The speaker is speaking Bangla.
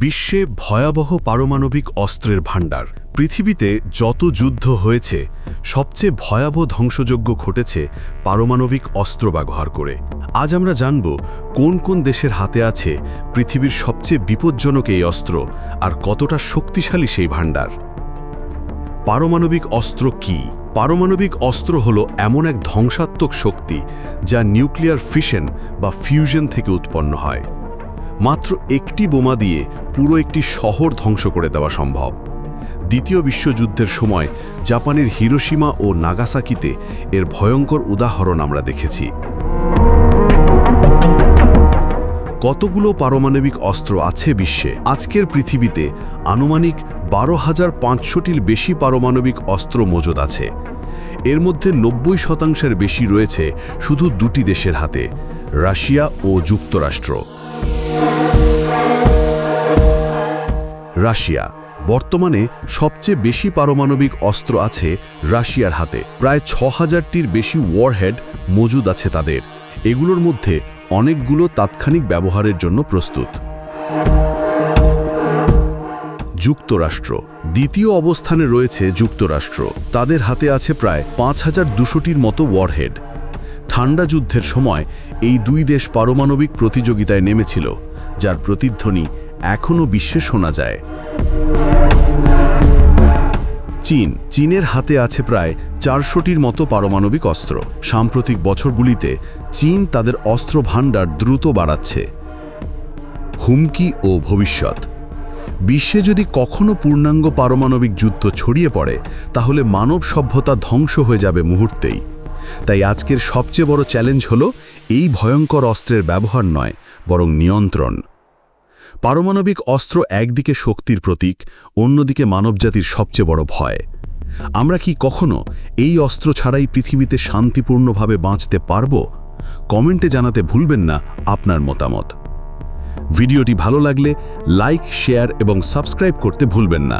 বিশ্বে ভয়াবহ পারমাণবিক অস্ত্রের ভাণ্ডার। পৃথিবীতে যত যুদ্ধ হয়েছে সবচেয়ে ভয়াবহ ধ্বংসযজ্ঞ ঘটেছে পারমাণবিক অস্ত্র ব্যবহার করে। আজ আমরা জানব কোন কোন দেশের হাতে আছে পৃথিবীর সবচেয়ে বিপজ্জনক এই অস্ত্র আর কতটা শক্তিশালী সেই ভাণ্ডার। পারমাণবিক অস্ত্র কি? পারমাণবিক অস্ত্র হলো এমন এক ধ্বংসাত্মক শক্তি যা নিউক্লিয়ার ফিশন বা ফিউশন থেকে উৎপন্ন হয়। মাত্র একটি বোমা দিয়ে পুরো একটি শহর ধ্বংস করে দেওয়া সম্ভব। দ্বিতীয় বিশ্বযুদ্ধের সময় জাপানের হিরোশিমা ও নাগাসাকিতে এর ভয়ঙ্কর উদাহরণ আমরা দেখেছি। কতগুলো পারমাণবিক অস্ত্র আছে বিশ্বে? আজকের পৃথিবীতে আনুমানিক 12,500টির বেশি পারমাণবিক অস্ত্র মজুদ আছে। এর মধ্যে 90% বেশি রয়েছে শুধু দুটি দেশের হাতে, রাশিয়া ও যুক্তরাষ্ট্র। রাশিয়া বর্তমানে সবচেয়ে বেশি পারমাণবিক অস্ত্র আছে রাশিয়ার হাতে। প্রায় 6000টির বেশি ওয়ারহেড মজুদ আছে তাদের। এগুলোর মধ্যে অনেকগুলো তাৎক্ষণিক ব্যবহারের জন্য প্রস্তুত। যুক্তরাষ্ট্র দ্বিতীয় অবস্থানে রয়েছে যুক্তরাষ্ট্র। তাদের হাতে আছে প্রায় 5200টির মতো ওয়ারহেড। ঠান্ডা যুদ্ধের সময় এই দুই দেশ পারমাণবিক প্রতিযোগিতায় নেমেছিল, যার প্রতিধ্বনি এখনও বিশ্বে শোনা যায়। চীনের হাতে আছে প্রায় 400টির মতো পারমাণবিক অস্ত্র। সাম্প্রতিক বছরগুলিতে চীন তাদের অস্ত্র ভাণ্ডার দ্রুত বাড়াচ্ছে। হুমকি ও ভবিষ্যৎ। বিশ্বে যদি কখনো পূর্ণাঙ্গ পারমাণবিক যুদ্ধ ছড়িয়ে পড়ে তাহলে মানব সভ্যতা ধ্বংস হয়ে যাবে মুহূর্তেই। তাই আজকের সবচেয়ে বড় চ্যালেঞ্জ হলো এই ভয়ঙ্কর অস্ত্রের ব্যবহার নয়, বরং নিয়ন্ত্রণ। পারমাণবিক অস্ত্র একদিকে শক্তির প্রতীক, অন্যদিকে মানবজাতির সবচেয়ে বড় ভয়। আমরা কি কখনো এই অস্ত্র ছাড়াই পৃথিবীতে শান্তিপূর্ণভাবে বাঁচতে পারব? কমেন্টে জানাতে ভুলবেন না আপনার মতামত। ভিডিওটি ভালো লাগলে লাইক, শেয়ার এবং সাবস্ক্রাইব করতে ভুলবেন না।